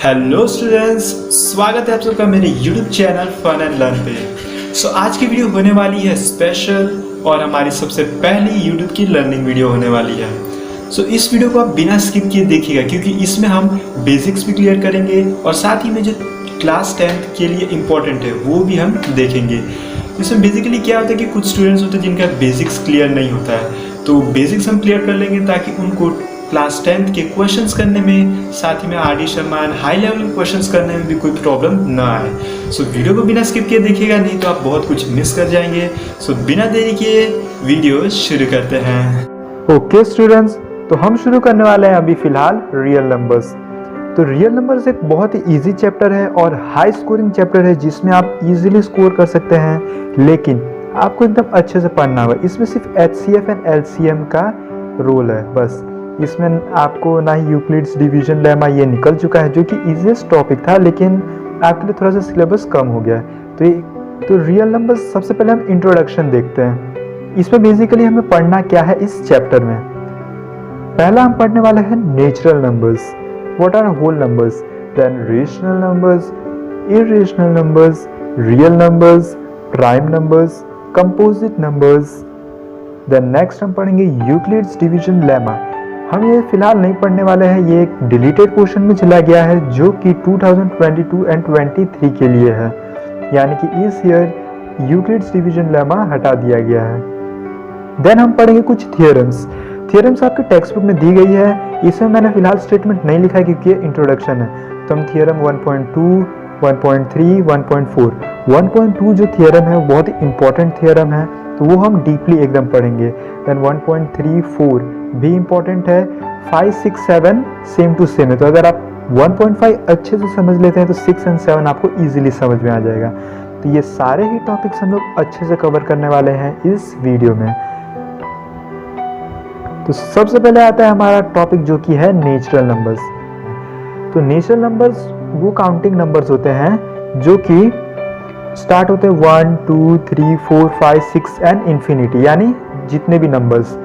Hello students, स्वागत है आप सबका मेरे YouTube channel fun and learn पे। आज की वीडियो होने वाली है स्पेशल और हमारी सबसे पहली YouTube की लर्निंग वीडियो होने वाली है। इस वीडियो को आप बिना स्किप किए देखिएगा क्योंकि इसमें हम बेसिक्स भी क्लियर करेंगे और साथ ही में जो क्लास 10th के लिए इम्पोर्टेंट है वो भी हम देखेंगे। इसमें बेसिकली क्या होता है कि कुछ स्टूडेंट्स होते हैं जिनका बेसिक्स क्लियर नहीं होता है, तो बेसिक्स हम क्लियर कर लेंगे ताकि उनको क्लास 10th के क्वेश्चंस करने में, साथ ही में RD. Sharma high level questions करने में भी कोई प्रॉब्लम ना आए। वीडियो को बिना स्किप किए देखिएगा, नहीं तो आप बहुत कुछ मिस कर जाएंगे। बिना देरी किए वीडियो शुरू करते हैं। ओके स्टूडेंट्स, तो हम शुरू करने वाले हैं अभी फिलहाल रियल नंबर्स। तो रियल नंबर्स एक बहुत ही इजी चैप्टर है और हाई स्कोरिंग चैप्टर है जिसमें आप इजीली स्कोर कर सकते हैं, लेकिन आपको एकदम अच्छे से पढ़ना होगा। इसमें सिर्फ HCF एंड LCM का रोल है बस। इसमें आपको ना ही यूक्लिड्स डिवीजन लेमा ये निकल चुका है जो कि इजीएस्ट टॉपिक था, लेकिन आपके लिए थोड़ा सा सिलेबस कम हो गया है। तो रियल नंबर्स सबसे पहले हम इंट्रोडक्शन देखते हैं। इसमें बेसिकली हमें पढ़ना क्या है इस चैप्टर में। पहला हम पढ़ने वाले हैं natural numbers. What are whole numbers, then rational numbers, irrational numbers, real numbers, prime numbers, composite numbers. Then next हम पढ़ेंगे यूक्लिड्स डिवीजन लेमा। हम ये फिलहाल नहीं पढ़ने वाले हैं, ये एक डिलीटेड पोर्शन में चला गया है जो कि 2022 एंड 23 के लिए है, यानी कि इस ईयर यूक्लिड्स डिवीजन लेमा हटा दिया गया है। देन हम पढ़ेंगे कुछ थियरम्स। थियरम्स आपके टेक्स्ट बुक में दी गई है, इसमें मैंने फिलहाल स्टेटमेंट नहीं लिखा है क्योंकि ये इंट्रोडक्शन है। तो हम थियरम 1.2, 1.3, 1.4, 1.2 जो थियरम है वो बहुत ही इंपॉर्टेंट थियरम है, तो वो हम डीपली एकदम पढ़ेंगे। देन 1.34 भी इंपॉर्टेंट है। 5, 6, 7 सेम टू सेम है, तो अगर आप 1.5 अच्छे से समझ लेते हैं तो 6 एंड 7 आपको इजीली समझ में आ जाएगा। तो ये सारे ही टॉपिक्स हम लोग अच्छे से कवर करने वाले हैं इस वीडियो में। तो सबसे पहले आता है हमारा टॉपिक जो कि है नेचुरल नंबर्स। तो नेचुरल नंबर्स वो काउंटिंग नंबर्स होते हैं जो कि स्टार्ट होते हैं 1, 2, 3, 4, 5, 6 एंड इन्फिनिटी, यानी जितने भी नंबर्स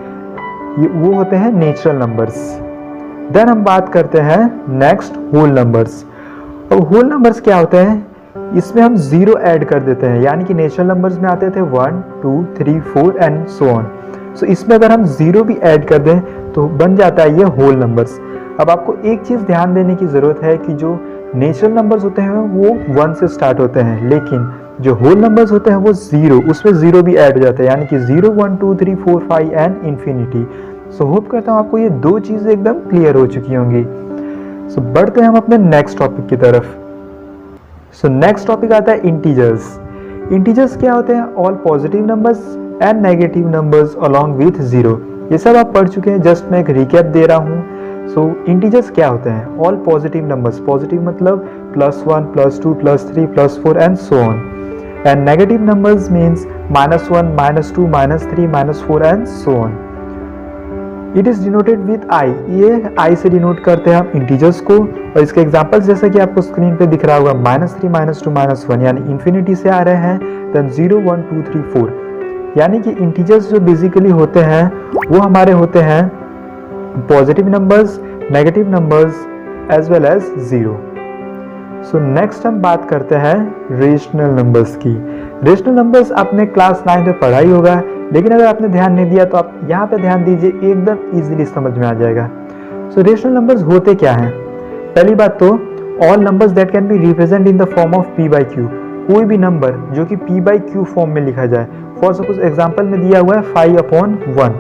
ये वो होते हैं नेचुरल नंबर्स। देन हम बात करते हैं नेक्स्ट होल नंबर्स। अब होल नंबर्स क्या होते हैं, इसमें हम जीरो ऐड कर देते हैं, यानी कि नेचुरल नंबर्स में आते थे 1, 2, 3, 4 एंड सो ऑन। इसमें अगर हम जीरो भी ऐड कर दें तो बन जाता है ये होल नंबर्स। अब आपको एक चीज ध्यान देने की जरूरत है कि जो नेचुरल नंबर्स होते हैं वो 1 से स्टार्ट होते हैं, लेकिन जो होल नंबर्स होते हैं वो जीरो, उसमें जीरो भी ऐड हो जाता है, यानी कि 0, 1, 2, 3, 4, 5 एंड इन्फिनिटी। होप करता हूँ आपको ये दो चीजें एकदम क्लियर हो चुकी होंगी। बढ़ते हैं हम अपने नेक्स्ट टॉपिक की तरफ। नेक्स्ट टॉपिक आता है इंटीजर्स। इंटीजर्स क्या होते हैं, all positive numbers and negative numbers along with zero. ये सब आप पढ़ चुके हैं, जस्ट मैं एक रिकैप दे रहा हूँ। इंटीजर्स क्या होते हैं, ऑल पॉजिटिव नंबर्स। पॉजिटिव मतलब +1, +2, +3, +4 and so on. And negative numbers means -1, -2, -3, -4 and so on. It is denoted with I. ये आई से डिनोट करते हैं हम इंटीजर्स को, और इसके एग्जांपल्स जैसा कि आपको स्क्रीन पे दिख रहा होगा, -3, -2, -1 यानी इन्फिनिटी से आ रहे हैं। देन 0, 1, 2, 3, 4 यानी कि इंटीजर्स जो बेसिकली होते हैं वो हमारे होते हैं positive numbers, negative numbers as well as zero. Next हम बात करते हैं रेशनल नंबर्स की। रेशनल नंबर्स आपने क्लास 9 में पढ़ा ही होगा, लेकिन अगर आपने ध्यान नहीं दिया तो आप यहाँ पे ध्यान दीजिए, एकदम इजीली समझ में आ जाएगा। रेशनल नंबर्स होते क्या हैं? पहली बात तो all numbers that can be represent in the form of p/q। कोई भी नंबर जो कि p/q फॉर्म में लिखा जाए। फॉर सपोज एग्जांपल में दिया हुआ है 5/1।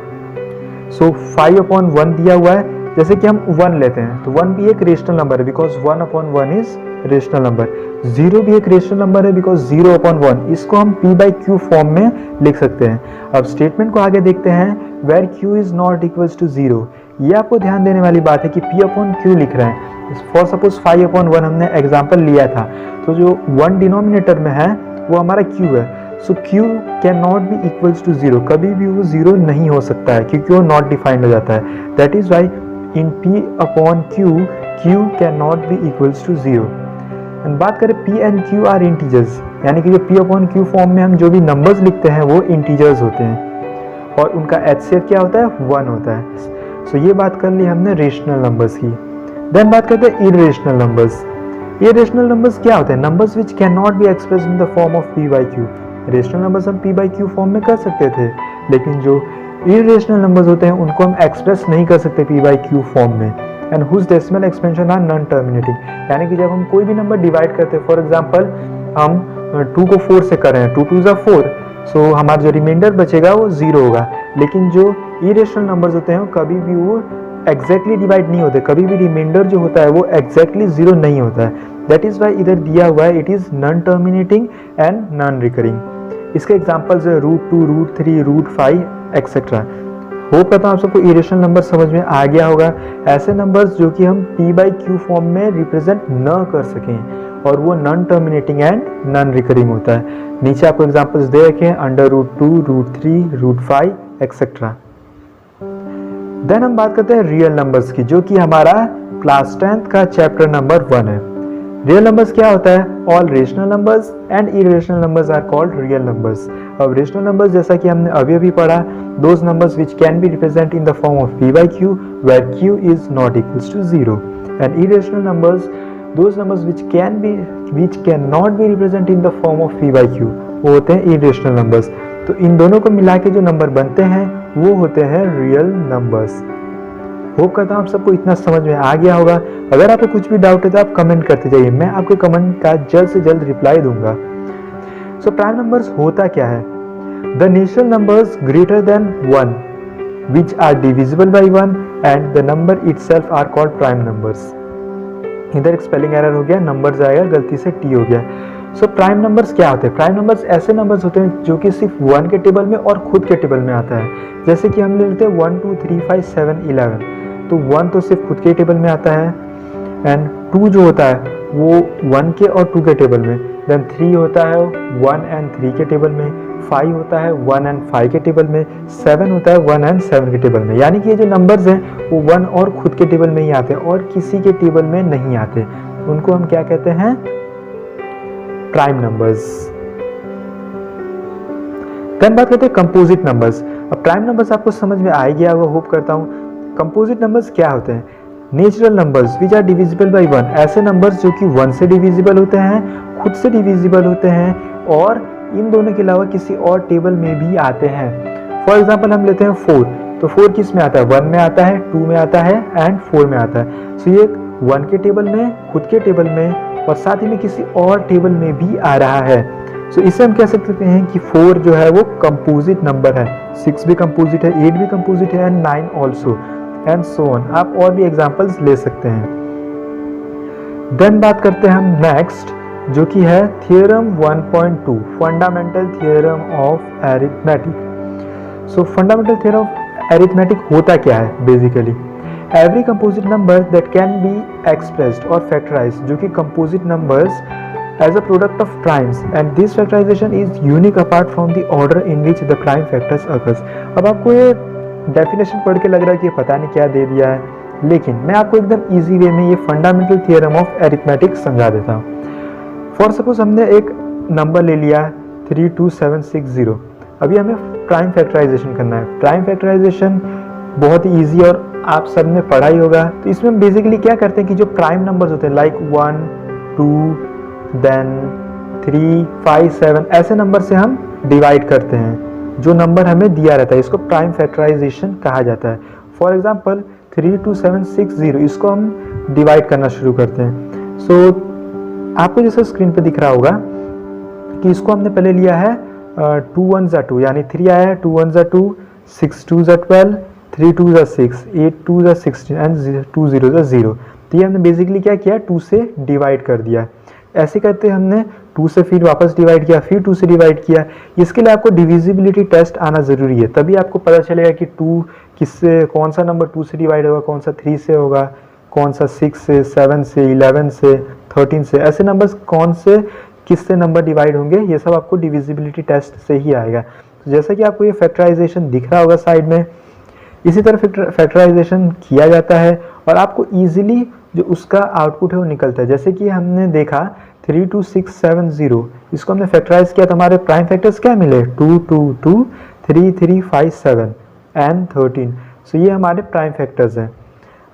5/1 दिया हुआ है, जैसे कि हम 1 लेते हैं तो 1 भी एक रेशनल नंबर है बिकॉज 1/1 इज रेशनल नंबर। 0 भी एक रेशनल नंबर है बिकॉज 0/1, इसको हम p/q फॉर्म में लिख सकते हैं। अब स्टेटमेंट को आगे देखते हैं, where q is not equals to 0। ये आपको ध्यान देने वाली बात है कि p/q लिख रहे हैं। फॉर सपोज 5/1 हमने एग्जाम्पल लिया था, तो जो 1 डिनोमिनेटर में है वो हमारा q है। q cannot be equals to 0, कभी भी वो 0 नहीं हो सकता है क्योंकि वो नॉट डिफाइंड हो जाता है। That is why in p/q q cannot be equals to 0। And बात करें p and q are integers, यानी कि जो p/q फॉर्म में हम जो भी नंबर्स लिखते हैं वो इंटीजर्स होते हैं और उनका HCF क्या होता है, 1 होता है। ये बात कर ली हमने रेशनल नंबर्स की। देन बात करते हैं इरेशनल नंबर्स। इरेशनल नंबर्स क्या होते हैं? Numbers which cannot be express in the form of P by Q. Rational numbers हम पी बाई क्यू फॉर्म में कर सकते थे, लेकिन जो इरेशनल नंबर्स होते हैं उनको हम एक्सप्रेस नहीं कर सकते पी बाई क्यू फॉर्म में। And whose decimal expansion are non terminating, यानी कि जब हम कोई भी नंबर डिवाइड करते हैं, फॉर एग्जांपल हम 2 को 4 से कर रहे हैं, 2 2 ज़ा 4, सो हमारा जो रिमाइंडर बचेगा वो 0 होगा। लेकिन जो इरेशनल नंबर्स होते हैं कभी भी वो एग्जैक्टली डिवाइड नहीं होते, कभी भी रिमाइंडर जो होता है वो एग्जैक्टली 0 नहीं होता है। दैट इज वाई इधर दिया हुआ है it is non terminating and non recurring. इसके एग्जांपल्स है √2, √3, √5 एक्सेट्रा। होप करता हूँ आप सबको इरेशनल नंबर समझ में आ गया होगा। ऐसे नंबर्स जो कि हम पी बाई क्यू फॉर्म में रिप्रेजेंट न कर सकें और वो non terminating and non recurring होता है। नीचे आपको एग्जांपल्स दे रखे हैं, √2, √3, √5 एक्सेट्रा। देन हम बात करते हैं रियल नंबर्स की, जो कि हमारा क्लास 10th का चैप्टर नंबर 1 है। रियल नंबर्स क्या होता है? All rational numbers and irrational numbers are called real numbers. अब रेशनल नंबर्स जैसा कि हमने अभी पढ़ा, those numbers which can be represent in the form of P by Q where Q is not equals to 0। And irrational numbers, those numbers which cannot be represent in the form of P by Q, वो होते हैं irrational numbers. तो इन दोनों को मिला के जो number बनते हैं वो होते हैं रियल नंबर्स। होप करता हूँ आप सबको इतना समझ में आ गया होगा। अगर आपको कुछ भी डाउट है तो आप कमेंट करते जाइए, मैं आपके कमेंट का जल्द से जल्द रिप्लाई दूंगा। सो प्राइम नंबर्स होता क्या है? The natural numbers greater than 1 which are divisible by 1 and the number itself are called prime numbers. इधर एक स्पेलिंग एरर हो गया, नंबर्स आएगा गलती से टी हो गया। सो प्राइम नंबर्स क्या होते हैं? प्राइम नंबर्स ऐसे नंबर्स होते हैं जो कि सिर्फ 1 के टेबल में और खुद के टेबल में आता है। जैसे कि हम लेते हैं 1 2 3 5 7 11, तो 1 तो सिर्फ खुद के टेबल में आता है, एंड 2 जो होता है वो 1 के और 2 के टेबल में, देन 3 होता है 1 एंड 3 के टेबल में, 5 होता है 1 एंड 5 के टेबल में, 7 होता है 1 एंड 7 के टेबल में। यानी कि ये जो नंबर्स हैं वो 1 और खुद के टेबल में ही आते हैं और किसी के टेबल में नहीं आते। उनको हम क्या कहते हैं? Prime numbers. देन बात करते हैं कंपोजिट नंबर्स। अब प्राइम नंबर्स आपको समझ में आ गया होगा, होप करता हूं। कंपोजिट नंबर्स क्या होते हैं? Natural numbers which are divisible by 1, ऐसे नंबर्स जो कि 1 से डिविजिबल होते हैं, खुद से डिविजिबल होते हैं और इन दोनों के अलावा किसी और टेबल में भी आते हैं। फॉर एग्जाम्पल हम लेते हैं 4, तो 4 किस में आता है? 1 में आता है, 2 में आता है एंड 4 में आता है। सो ये 1 के टेबल में, खुद के टेबल में और साथ ही में किसी और टेबल में भी आ रहा है। सो इसे हम कह सकते हैं कि 4 जो है वो कंपोजिट नंबर है। 6 भी कंपोजिट है, 8 भी कंपोजिट है and 9 also and so on. आप और भी एग्जांपल्स ले सकते हैं। देन बात करते हैं हम नेक्स्ट, जो कि है theorem 1.2, fundamental theorem of arithmetic. So fundamental theorem of arithmetic होता क्या है? Basically every composite number that can be expressed or factorized, जो कि composite numbers as a product of primes, and this factorization is unique apart from the order in which the prime factors occurs। अब आपको ये definition पढ़ के लग रहा है कि पता नहीं क्या दे दिया है, लेकिन मैं आपको एकदम इजी वे में ये फंडामेंटल थियोरम ऑफ अरिथमेटिक समझा देता हूँ। फॉर सपोज हमने एक नंबर ले लिया 32760, अभी हमें प्राइम फैक्टराइजेशन करना है। प्राइम फैक्टराइजेशन बहुत ही ईजी और आप सब ने पढ़ा ही होगा। तो इसमें हम बेसिकली क्या करते हैं कि जो प्राइम नंबर्स होते हैं लाइक 1 2 देन 3 5 7, ऐसे नंबर से हम डिवाइड करते हैं। जो नंबर हमें दिया रहता है इसको प्राइम फैक्टराइजेशन कहा जाता है। फॉर एग्जांपल 32760, इसको हम डिवाइड करना शुरू करते हैं। सो आपको जैसे स्क्रीन पे दिख रहा होगा कि इसको हमने पहले लिया है 2 1 2, यानी 3 आया है, 2 1 2, 6 2 12, 3 2 6, 8 2 16 एंड 2 0 0। तो ये हमने बेसिकली क्या किया? 2 से डिवाइड कर दिया। ऐसे करते हमने 2 से फिर वापस डिवाइड किया, फिर 2 से डिवाइड किया। इसके लिए आपको डिविजिबिलिटी टेस्ट आना ज़रूरी है, तभी आपको पता चलेगा कि 2 किससे, कौन सा नंबर 2 से डिवाइड होगा, कौन सा 3 से होगा, कौन सा 6 से, 7 से, 11 से, 13 से, ऐसे नंबर्स कौन से किससे नंबर डिवाइड होंगे, ये सब आपको डिविजिबिलिटी टेस्ट से ही आएगा। तो जैसा कि आपको ये फैक्टराइजेशन दिख रहा होगा साइड में, इसी तरह फैक्टराइजेशन किया जाता है और आपको इजीली जो उसका आउटपुट है वो निकलता है। जैसे कि हमने देखा 32670, इसको हमने फैक्टराइज किया तो हमारे प्राइम फैक्टर्स क्या मिले? 2 2 2, 3 3 5 7 एंड 13। सो ये हमारे प्राइम फैक्टर्स हैं।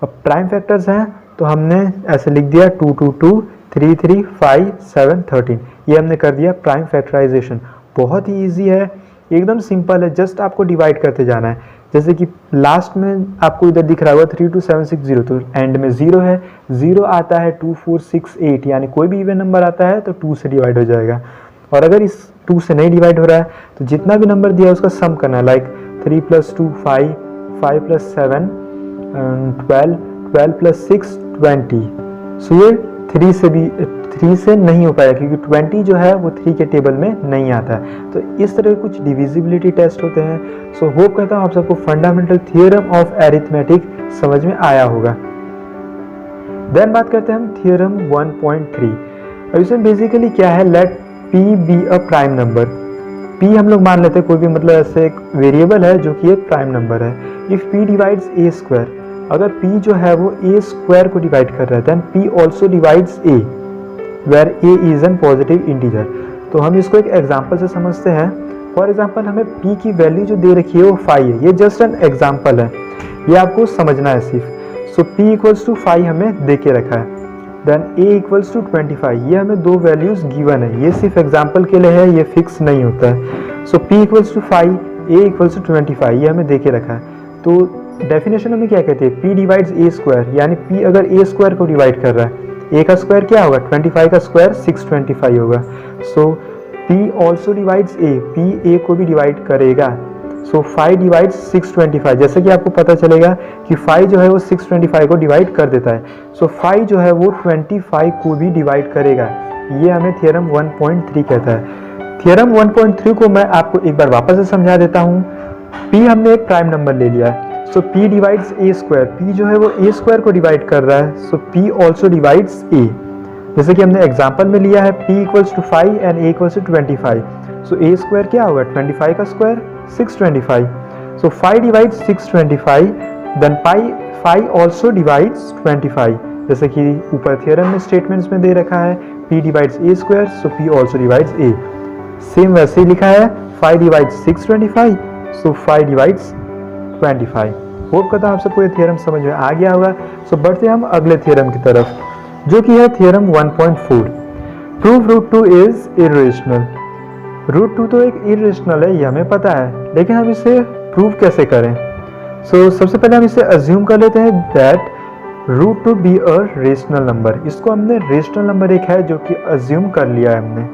अब प्राइम फैक्टर्स हैं तो हमने ऐसे लिख दिया 2 2 2, 3 3 5 7 13। ये हमने कर दिया प्राइम फैक्टराइजेशन। बहुत ही इजी है, एकदम सिंपल है, जस्ट आपको डिवाइड करते जाना है। जैसे कि लास्ट में आपको इधर दिख रहा होगा 32760, तो एंड में 0 है, 0 आता है 2468, यानी कोई भी इवन नंबर आता है तो 2 से डिवाइड हो जाएगा। और अगर इस 2 से नहीं डिवाइड हो रहा है तो जितना भी नंबर दिया है उसका सम करना है, लाइक 3 + 2 5, 5 + 7 12, 12 + 6 20। सो ये 3 से नहीं हो पाएगा क्योंकि 20 जो है वो 3 के टेबल में नहीं आता है। तो इस तरह के कुछ डिविजिबिलिटी टेस्ट होते हैं। सो होप करता हूँ आप सबको फंडामेंटल थ्योरम ऑफ अरिथमेटिक समझ में आया होगा। देन बात करते हैं हम थ्योरम 1.3। अब इसमें बेसिकली क्या है, let p be a prime number. p हम लोग मान लेते हैं कोई भी, मतलब ऐसे एक वेरिएबल है जो कि एक प्राइम नंबर है। If p divides a square, अगर p जो है वो a स्क्वायर को डिवाइड कर रहा है, then p also divides a where a is an positive integer. तो हम इसको एक एग्जांपल से समझते हैं। फॉर एग्जांपल हमें p की वैल्यू जो दे रखी है वो 5 है, ये जस्ट एन एग्जांपल है, ये आपको समझना है सिर्फ। सो p = 5 हमें दे के रखा है, देन a = 25, ये हमें दो वैल्यूज गिवन है, ये सिर्फ एग्जांपल के लिए है, ये फिक्स नहीं होता है। सो p = 5, a = 25, ये हमें दे के रखा है। तो डेफिनेशन में क्या कहते हैं, p डिवाइड्स a स्क्वायर, यानी p अगर a स्क्वायर को डिवाइड कर रहा है, a का स्क्वायर क्या होगा, 25 का स्क्वायर 625 होगा। सो p also divides a, p a को भी डिवाइड करेगा। सो 5 डिवाइड्स 625, जैसे कि आपको पता चलेगा कि 5 जो है वो 625 को डिवाइड कर देता है। सो 5 जो है वो 25 को भी डिवाइड करेगा। ये हमें थ्योरम 1.3 कहता है। थ्योरम 1.3 को मैं आपको एक बार वापस से समझा देता हूँ। p हमने एक प्राइम नंबर ले लिया है, सो p divides a square, p जो है वो a स्क्वायर को डिवाइड कर रहा है, सो p ऑल्सो डिवाइड्स a। जैसे कि हमने एग्जांपल में लिया है p = 5 and a = 25, so a square क्या होगा, 25 का स्क्वायर 625। सो 5 डिवाइड्स 625, देन 5 ऑल्सो डिवाइड्स 25, जैसे कि ऊपर थ्योरम में स्टेटमेंट्स में दे रखा है p divides a square, so p also divides a। Same वैसे ही लिखा है 5 डिवाइड्स 625, सो 5 डिवाइड्स 25। होप करता हूँ आप सबको ये थ्योरम समझ में आ गया होगा। सो बढ़ते हैं हम अगले थ्योरम की तरफ, जो कि है थ्योरम 1.4। Prove √2 is irrational. √2 तो एक इर्रेशनल है, ये हमें पता है, लेकिन हम इसे प्रूव कैसे करें। सो सबसे पहले हम इसे अज्यूम कर लेते हैं that √2 be a rational number. इसको हमने रेशनल नंबर एक है जो कि अज्यूम कर लिया है हमने।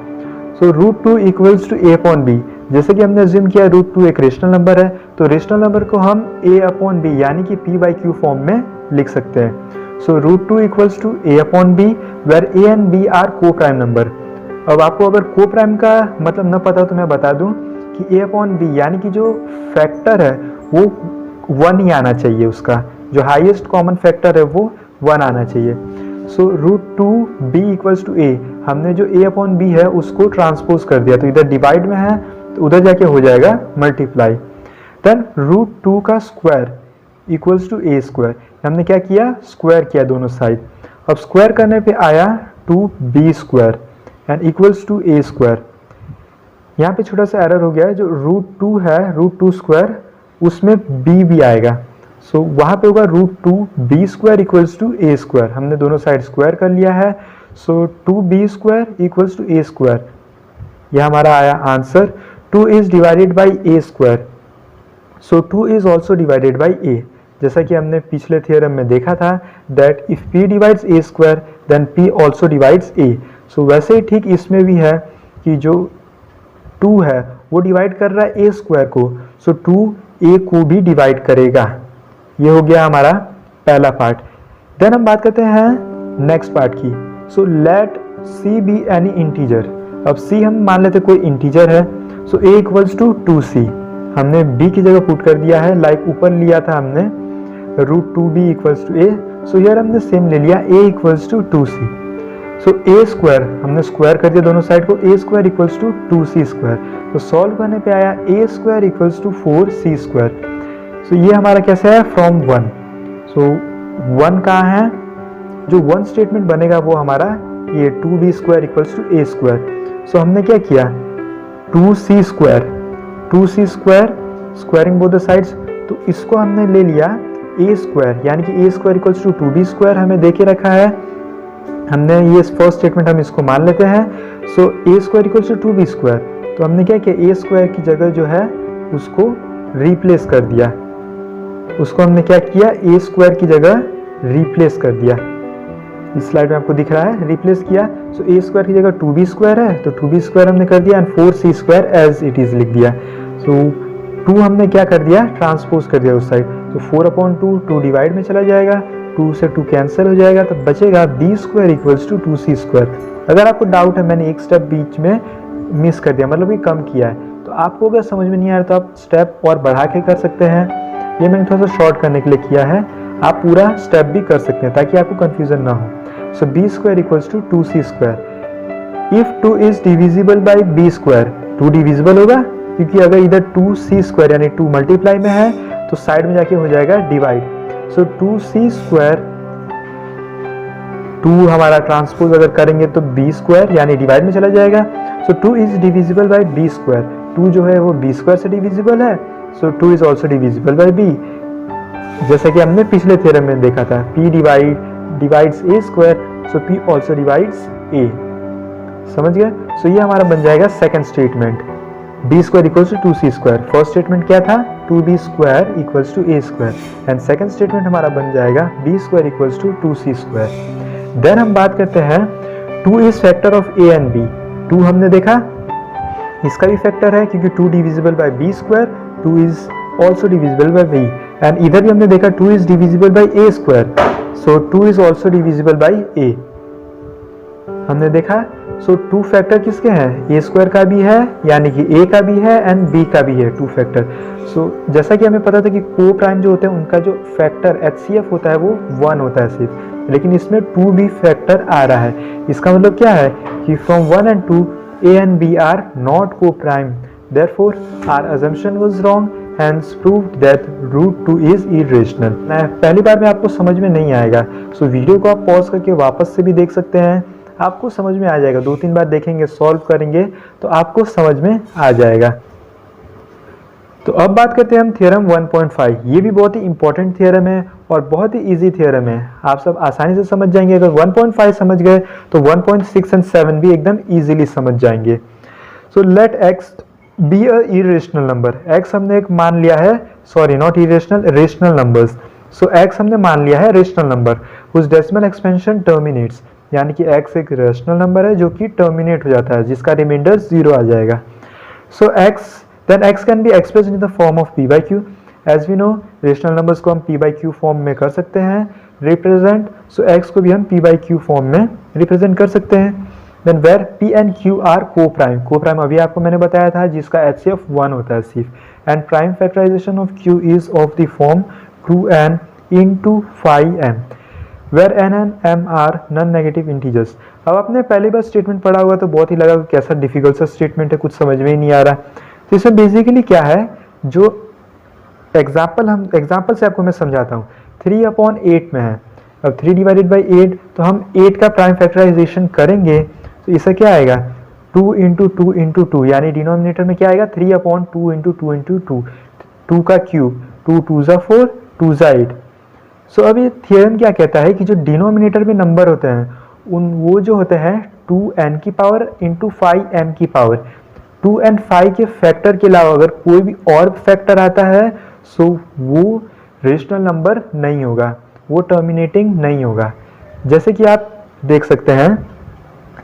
सो √2 = a/b, जैसे कि हमने अज्यूम किया √2 एक रेशनल नंबर है, तो रेशनल नंबर को हम a/b यानी कि p/q फॉर्म में लिख सकते हैं। So √2 = a/b where a and b are coprime number. अब आपको अगर को प्राइम का मतलब न पता तो मैं बता दूं कि a/b यानी कि जो फैक्टर है वो 1 ही आना चाहिए, उसका जो हाईएस्ट कॉमन फैक्टर है वो 1 आना चाहिए। सो √2b = a, हमने जो a/b है उसको ट्रांसपोज कर दिया, तो इधर डिवाइड में है तो उधर जाके हो जाएगा मल्टीप्लाई। देन √2 का स्क्वायर = a स्क्वायर, हमने क्या किया, स्क्वायर किया दोनों साइड। अब स्क्वायर करने पे आया 2b square and = a square. यहाँ पे छोटा सा एरर हो गया है, जो √2 है √2 स्क्वायर उसमें b भी आएगा, सो वहाँ पे होगा √2b स्क्वायर = a स्क्वायर। हमने दोनों साइड स्क्वायर कर लिया है, सो 2b स्क्वायर = a स्क्वायर, यह हमारा आया answer. 2 is divided by a square, so 2 is also divided by a, जैसा कि हमने पिछले थ्योरम में देखा था that if p divides a square then p also divides a। So वैसे ही ठीक इसमें भी है कि जो 2 है वो डिवाइड कर रहा है a स्क्वायर को, सो 2 a को भी डिवाइड करेगा। ये हो गया हमारा पहला पार्ट। देन हम बात करते हैं नेक्स्ट पार्ट की। So let c be any integer. अब c हम मान लेते कोई इंटीजर है, सो a = 2c, हमने b की जगह पुट कर दिया है, लाइक ऊपर लिया था हमने √2b = a, सो यार हमने सेम ले लिया a = 2c। So a square हमने स्क्वायर कर दिया दोनों साइड को, a स्क्वायर = 2c स्क्वायर, तो सॉल्व करने पे आया a स्क्वायर = 4c स्क्वायर। सो ये हमारा कैसे है, फ्रॉम 1। सो 1 कहाँ है, जो 1 स्टेटमेंट बनेगा वो हमारा ये 2b स्क्वायर = a स्क्वायर। सो हमने क्या किया, 2c square squaring both the sides, तो इसको हमने ले लिया a स्क्वायर, यानी कि a स्क्वायर = 2b स्क्वायर हमें दे के रखा है, हमने ये फर्स्ट स्टेटमेंट हम इसको मान लेते हैं। So A square equals to 2b square, तो हमने क्या किया, ए स्क्वायर की जगह जो है उसको रिप्लेस कर दिया। उसको हमने क्या किया, ए स्क्वायर की जगह रिप्लेस कर दिया। इस स्लाइड में आपको दिख रहा है, रिप्लेस किया। सो ए स्क्वायर की जगह 2b स्क्वायर है, तो 2b स्क्वायर हमने कर दिया and 4c square as it is लिख दिया। सो 2 हमने क्या कर दिया, ट्रांसपोज कर दिया उस साइड। तो 4/2 2 डिवाइड में चला जाएगा, 2 से 2 कैंसिल हो जाएगा, तो बचेगा b square equals to 2c square. अगर आपको डाउट है, मैंने एक स्टेप बीच में मिस कर दिया, मतलब कि कम किया है, तो आपको अगर समझ में नहीं आ रहा तो आप स्टेप और बढ़ा के कर सकते हैं। ये मैंने थोड़ा सा शॉर्ट करने के लिए किया है, आप पूरा स्टेप भी कर सकते हैं ताकि आपको कंफ्यूजन ना हो। So b square equals to 2c square. If 2 is divisible by b square, 2 divisible होगा क्योंकि अगर इधर 2c स्क्वायर यानी 2 मल्टीप्लाई में है तो साइड में जाके हो जाएगा डिवाइड। सो 2c स्क्वायर, 2 हमारा ट्रांसपोज अगर करेंगे तो b स्क्वायर यानी डिवाइड में चला जाएगा। सो 2 is divisible by b square, 2 जो है वो b स्क्वायर से डिविजिबल है, so 2 is also divisible by b। जैसा कि हमने पिछले थ्योरम में देखा था, p divides a square, so p also divides a। समझ गए? सो ये हमारा बन जाएगा second statement, b square equals to 2c square. First statement क्या था, 2b square equals to a square, and second statement हमारा बन जाएगा b square equals to 2c square. Then हम बात करते हैं 2 is factor of a and b। 2 हमने देखा, इसका भी फैक्टर है क्योंकि 2 divisible by b square, 2 is also divisible by b, and इधर भी हमने देखा 2 is divisible by a square, so 2 is also divisible by a। हमने देखा। सो 2 फैक्टर किसके हैं, a स्क्वायर का भी है यानी कि a का भी है एंड b का भी है 2 फैक्टर। सो जैसा कि हमें पता था कि को प्राइम जो होते हैं उनका जो फैक्टर HCF होता है वो 1 होता है सिर्फ, लेकिन इसमें 2 भी फैक्टर आ रहा है। इसका मतलब क्या है कि from 1 and 2 a and b are not coprime, therefore our assumption was wrong, hence proved that root 2 is irrational। पहली बार में आपको समझ में नहीं आएगा, सो वीडियो को आप पॉज करके वापस से भी देख सकते हैं, आपको समझ में आ जाएगा। 2-3 बार देखेंगे, सॉल्व करेंगे तो आपको समझ में आ जाएगा। तो अब बात करते हैं हम थ्योरम 1.5। ये भी बहुत ही इंपॉर्टेंट थ्योरम है और बहुत ही इजी थ्योरम है, आप सब आसानी से समझ जाएंगे। अगर 1.5 समझ गए तो 1.6 एंड 7 भी एकदम इजीली समझ जाएंगे। So let x be a irrational number. x हमने एक मान लिया है, sorry not irrational, rational numbers. So x हमने मान लिया है rational number whose decimal expansion terminates, यानी कि x एक रेशनल नंबर है जो कि टर्मिनेट हो जाता है, जिसका रिमाइंडर 0 आ जाएगा। सो then x can be expressed in the form of p by q। as we know rational numbers को हम p by q फॉर्म में कर सकते हैं रिप्रेजेंट। सो x को भी हम p by q फॉर्म में रिप्रेजेंट कर सकते हैं। Then where p and q are coprime अभी आपको मैंने बताया था जिसका HCF 1 होता है सिर्फ, and prime factorisation of q is of the form 2n into phi m where n and m are non negative integers. अब आपने पहली बार स्टेटमेंट पढ़ा हुआ तो बहुत ही लगा कैसा डिफिकल्ट सा स्टेटमेंट है, कुछ समझ में ही नहीं आ रहा। तो इसमें बेसिकली क्या है, जो एग्जाम्पल से आपको मैं समझाता हूँ। 3/8 में है, अब 3 डिवाइडेड बाई 8, तो हम 8 का प्राइम फैक्टराइजेशन करेंगे तो इससे क्या आएगा 2 इंटू 2 इंटू 2, यानी डिनोमिनेटर में क्या आएगा 3/2 इंटू 2 इंटू 2, 2 का क्यूब, 2 2 ज़ा 4, 2 ज़ा 8। सो अब ये थियरम क्या कहता है कि जो डिनोमिनेटर में नंबर होते हैं वो जो होते हैं 2n की पावर इंटू 5m की पावर, 2 and 5 के फैक्टर के अलावा अगर कोई भी और फैक्टर आता है सो वो रेशनल नंबर नहीं होगा, वो टर्मिनेटिंग नहीं होगा। जैसे कि आप देख सकते हैं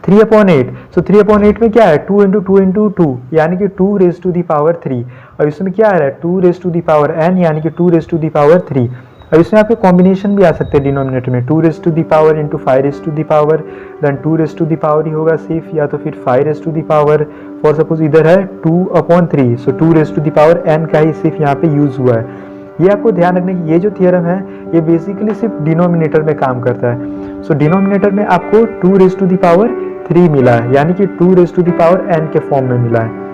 3/8, सो 3/8 में क्या है 2 इंटू 2 इंटू 2 यानी कि 2 रेज टू दी पावर 3, और इसमें क्या आ रहा है 2 raise to the power n यानी कि 2 रेज टू दी पावर 3। अब इसमें आपके कॉम्बिनेशन भी आ सकते हैं डिनोमिनेटर में, 2 raise to the power into 5 raise to the power, then 2 raise to the power ही होगा सिर्फ, या तो फिर 5 raise to the power, for suppose इधर है 2/3, so 2 raise to the power n का ही सिर्फ यहाँ पे यूज हुआ है। ये आपको ध्यान रखने की ये जो थियरम है ये बेसिकली सिर्फ डिनोमिनेटर में काम करता है। सो डिनोमिनेटर में आपको 2 रेज टू दी पावर 3 मिला है, यानी कि 2 raise to the power n के फॉर्म में मिला है।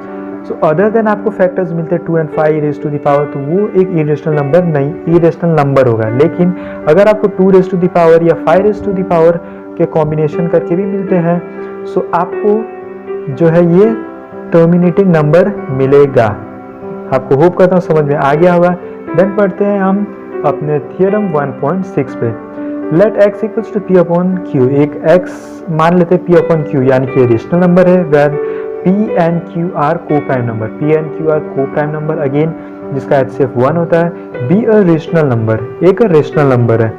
सो अदर देन आपको फैक्टर्स मिलते हैं 2 and 5 raise to the power, तो वो एक इरेशनल नंबर नहीं, इरेशनल नंबर होगा। लेकिन अगर आपको 2 रेज टू दी पावर या 5 रेज टू दी पावर के कॉम्बिनेशन करके भी मिलते हैं सो आपको जो है ये टर्मिनेटिंग नंबर मिलेगा। आपको होप करता हूँ समझ में आ गया होगा। देन पढ़ते हैं हम अपने थियरम 1.6 पे। Let x equals to p upon q, एक x मान लेते हैं p अपॉन q, यानी कि रेशनल नंबर है where p and q are coprime number, p and q are coprime number again जिसका HCF 1 होता है, b अ रेशनल नंबर, एक रेशनल नंबर है,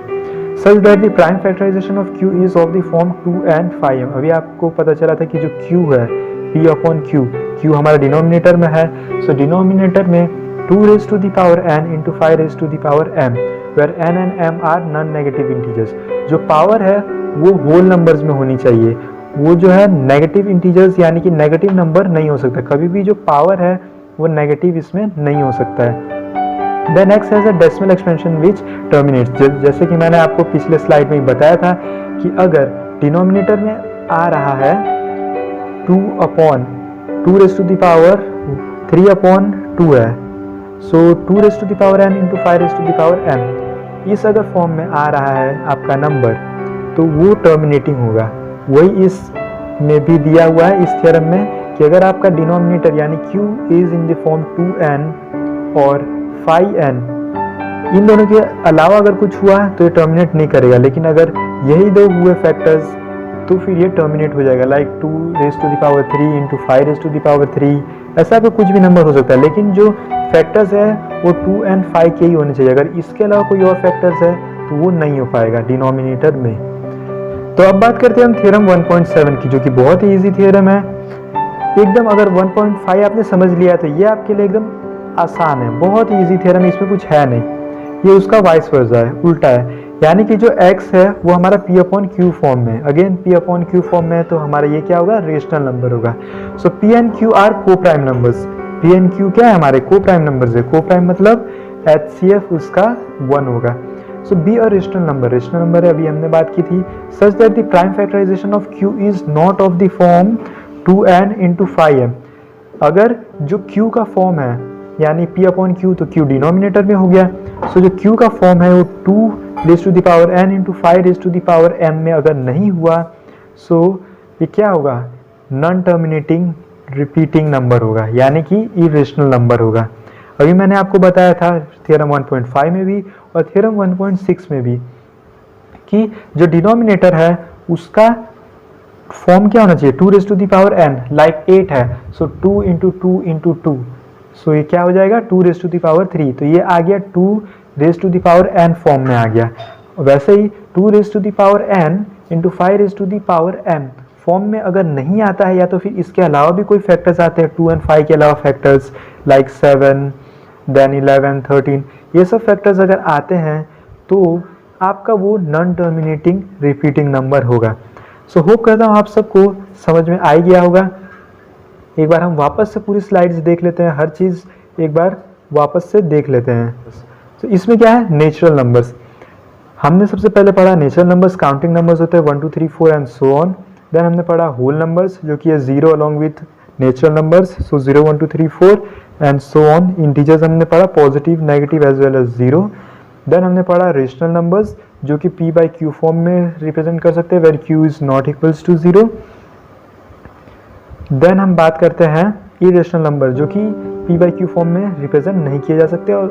such that the prime factorisation of q is of the form 2 and 5m। अभी आपको पता चला था कि जो q है p अपॉन q हमारा डिनोमिनेटर में है, सो डिनोमिनेटर में 2 raised to the power n into 5 raised to the power m, where n and m are non-negative integers। जो पावर है वो होल नंबर्स में होनी चाहिए, वो जो है नेगेटिव इंटीजर्स यानी कि नेगेटिव नंबर नहीं हो सकता, कभी भी जो पावर है वो नेगेटिव इसमें नहीं हो सकता है। Then x has a decimal expansion which terminates, जैसे कि मैंने आपको पिछले स्लाइड में ही बताया था कि अगर डिनोमिनेटर में आ रहा है 2 upon 2 raise to the power 3 upon 2 है, so 2 raise to the power n into 5 raise to the power m, इस अगर फॉर्म में आ रहा है आपका नंबर तो वो टर्मिनेटिंग होगा। वही इस में भी दिया हुआ है इस थ्योरम में कि अगर आपका डिनोमिनेटर यानी q is in the form 2n और 5n, इन दोनों के अलावा अगर कुछ हुआ तो ये टर्मिनेट नहीं करेगा, लेकिन अगर यही दो हुए फैक्टर्स तो फिर ये टर्मिनेट हो जाएगा, like 2 raise to the power 3 into 5 raise to the power 3, ऐसा तो कुछ भी नंबर हो सकता है, लेकिन जो फैक्टर्स है वो 2 and 5 के ही होने चाहिए। अगर इसके अलावा कोई और फैक्टर्स है तो वो नहीं हो पाएगा डिनोमिनेटर में। तो अब बात करते हैं हम थ्योरम 1.7 की, जो कि बहुत ही इजी थ्योरम है एकदम। अगर 1.5 आपने समझ लिया तो ये आपके लिए एकदम आसान है, बहुत ही इजी थ्योरम, इसमें कुछ है नहीं, ये उसका वाइस वर्सा है, उल्टा है, यानी कि जो x है वो हमारा p अपॉन q फॉर्म में, again p upon q form में है, तो हमारा ये क्या होगा, रेशनल नंबर होगा। सो p एंड q आर को prime numbers, p and q क्या है, हमारे को प्राइम नंबर्स है, को प्राइम मतलब HCF उसका 1 होगा। So b a rational number, rational number है, अभी हमने बात की थी, such that the prime factorisation of q is not of the form 2n into 5m। अगर जो q का फॉर्म है यानी p अपॉन q, तो q डिनोमिनेटर में हो गया, सो जो q का फॉर्म है वो 2 raise to the power n into 5 raise to the power m में अगर नहीं हुआ, सो ये क्या होगा, नॉन टर्मिनेटिंग रिपीटिंग नंबर होगा, यानी कि इरेशनल नंबर होगा। अभी मैंने आपको बताया था थ्योरम 1.5 में भी और थ्योरम 1.6 में भी कि जो डिनोमिनेटर है उसका फॉर्म क्या होना चाहिए, 2 raise to the power n, like 8 है, सो 2 इंटू 2 इंटू 2, सो ये क्या हो जाएगा 2 रेज़ टू द पावर 3, तो ये आ गया 2 raise to the power n form में आ गया। वैसे ही 2 raise to the power n into 5 raise to the power m form में अगर नहीं आता है, या तो फिर इसके अलावा भी कोई फैक्टर्स आते हैं 2 and 5 के अलावा फैक्टर्स लाइक 7 देन 11 13, ये सब फैक्टर्स अगर आते हैं तो आपका वो नॉन टर्मिनेटिंग रिपीटिंग नंबर होगा। सो होप करता हूँ आप सबको समझ में आ ही गया होगा। एक बार हम वापस से पूरी स्लाइड्स देख लेते हैं, हर चीज़ एक बार वापस से देख लेते हैं। तो इसमें क्या है, नेचुरल नंबर्स, हमने सबसे पहले पढ़ा नेचुरल नंबर्स, काउंटिंग नंबर्स होते हैं 1 2 3 4 एंड सो ऑन। देन हमने पढ़ा होल नंबर्स जो कि है 0 along with natural numbers, so 0 1 2 3 4 and so on. Integers हमने पढ़ा positive negative as well as 0। Then हमने पढ़ा रेशनल नंबर्स जो कि p बाई q फॉर्म में रिप्रेजेंट कर सकते हैं where q is not equals to 0। Then हम बात करते हैं इरेशनल नंबर जो कि p बाई q फॉर्म में रिप्रेजेंट नहीं किए जा सकते और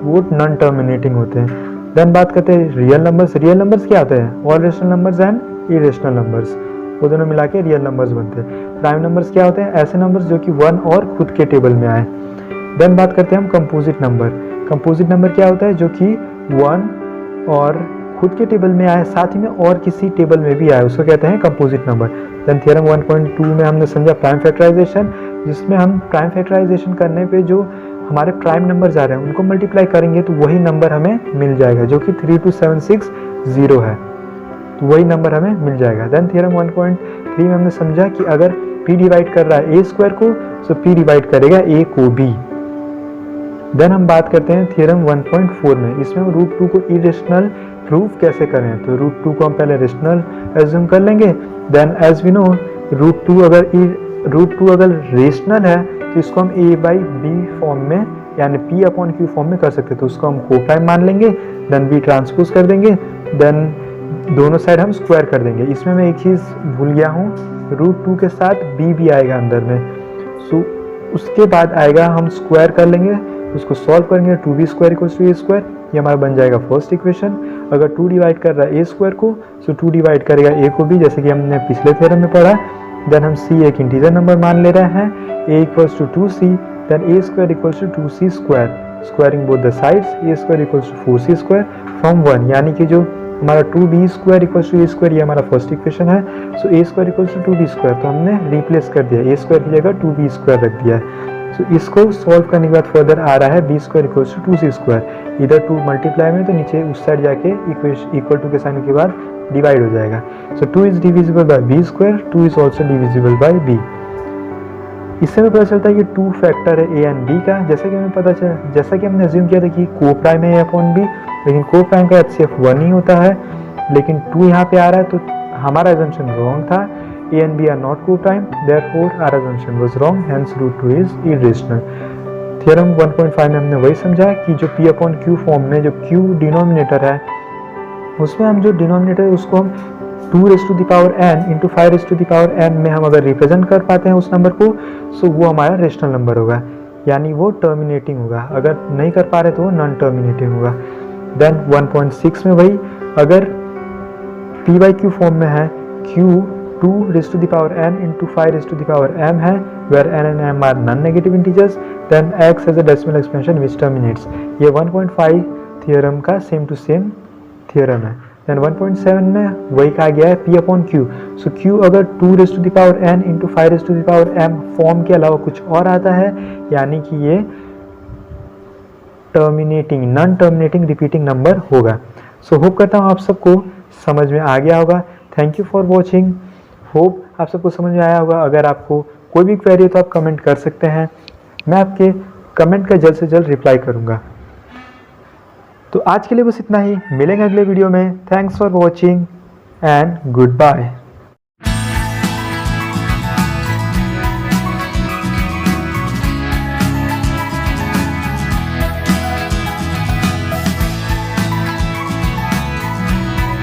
वो नॉन टर्मिनेटिंग होते हैं। देन बात करते हैं रियल नंबर्स। रियल नंबर्स क्या होते हैं, all rational numbers and irrational numbers, वो दोनों मिला के रियल नंबर्स बनते हैं। प्राइम नंबर्स क्या होते हैं, ऐसे नंबर्स जो कि 1 और खुद के टेबल में आए। देन बात करते हैं हम कंपोजिट नंबर। कंपोजिट नंबर क्या होता है, जो कि 1 और खुद के टेबल में आए साथ ही में और किसी टेबल में भी आए, उसको कहते हैं कंपोजिट नंबर। देन थ्योरम 1.2 में हमने समझा प्राइम फैक्टराइजेशन, जिसमें हम प्राइम फैक्टराइजेशन करने पे जो हमारे प्राइम नंबर्स आ रहे हैं उनको मल्टीप्लाई करेंगे तो वही नंबर हमें मिल जाएगा जो कि 32760 है, तो वही नंबर हमें मिल जाएगा। देन थ्योरम 1.3 में हमने समझा कि अगर p डिवाइड कर रहा है a स्क्वायर को, तो p डिवाइड करेगा a को b। देन हम बात करते हैं थ्योरम 1.4 में, इसमें हम रूट 2 को इरेशनल प्रूफ कैसे करें, तो रूट 2 को हम पहले रेशनल एज्यूम कर लेंगे। Then as we know root 2 अगर रेशनल है तो इसको हम a बाई b फॉर्म में यानी p अपॉन q फॉर्म में कर सकते हैं, तो उसको हम को प्राइम मान लेंगे। देन b ट्रांसपोज कर देंगे, देन दोनों साइड हम स्क्वायर कर देंगे। इसमें मैं एक चीज़ भूल गया हूँ, रूट 2 के साथ b भी आएगा अंदर में, सो उसके बाद आएगा हम स्क्वायर कर लेंगे, उसको सॉल्व करेंगे 2b square equals to a square, ये हमारा बन जाएगा फर्स्ट इक्वेशन। अगर 2 डिवाइड कर रहा है ए स्क्वायर को, सो 2 डिवाइड करेगा ए को भी, जैसे कि हमने पिछले थ्योरम में पढ़ा। देन हम c एक इंटीजर नंबर मान ले रहे हैं, a equals to 2c, then a square equals to 2c square, squaring both the sides, a square equals to 4c square from 1, यानी कि जो हमारा 2b square equals to a square, ये हमारा फर्स्ट इक्वेशन है। So a square equals to 2b square, तो हमने replace कर दिया, a स्क्वायर की जगह 2b स्क्वायर रख दिया है। सो इसको सॉल्व करने के बाद फर्दर आ रहा है b square equals to 2c square, इधर 2 मल्टीप्लाई में तो नीचे उस साइड जाके इक्वल टू के साइन के बाद डिवाइड हो जाएगा। सो 2 is divisible by b square, 2 is also divisible by b। इससे हमें पता चलता है कि 2 फैक्टर है a एंड b का, जैसा कि हमने अज्यूम किया था कि को प्राइम है a अपॉन b, लेकिन को प्राइम का HCF 1 ही होता है, लेकिन 2 यहाँ पे आ रहा है, तो हमारा assumption wrong था। a and b are not co-prime, therefore our assumption was wrong, hence root 2 is irrational। Theorem 1.5 में हमने वही समझा कि जो p अपॉन q फॉर्म में जो q डिनोमिनेटर है, उसमें हम जो डिनोमिनेटर है उसको हम 2 raise to the power n into 5 raise to the power n में हम अगर रिप्रेजेंट कर पाते हैं उस नंबर को, सो वो हमारा रेशनल नंबर होगा, यानी वो टर्मिनेटिंग होगा। अगर नहीं कर पा रहे तो वो नॉन टर्मिनेटिंग होगा। देन 1.6 में वही, अगर p बाई q फॉर्म में है, q 2 raise to the power n into 5 raise to the power m है, where n and m are non negative integers, then x has a decimal expansion which terminates. ये 1.5 theorem का same to same theorem है। देन 1.7 में वही कहा गया है p upon q। So q अगर 2 raise to the power n into 5 raise to the power m form के अलावा कुछ और आता है, यानी कि ये terminating, non terminating repeating number होगा। सो होप करता हूँ आप सबको समझ में आ गया होगा। Thank you for watching, hope आप सबको समझ में आया होगा। अगर आपको कोई भी क्वेरी हो तो आप कमेंट कर सकते हैं, मैं आपके कमेंट का जल्द से जल्द रिप्लाई करूँगा। तो आज के लिए बस इतना ही, मिलेंगे अगले वीडियो में। Thanks for watching and good bye.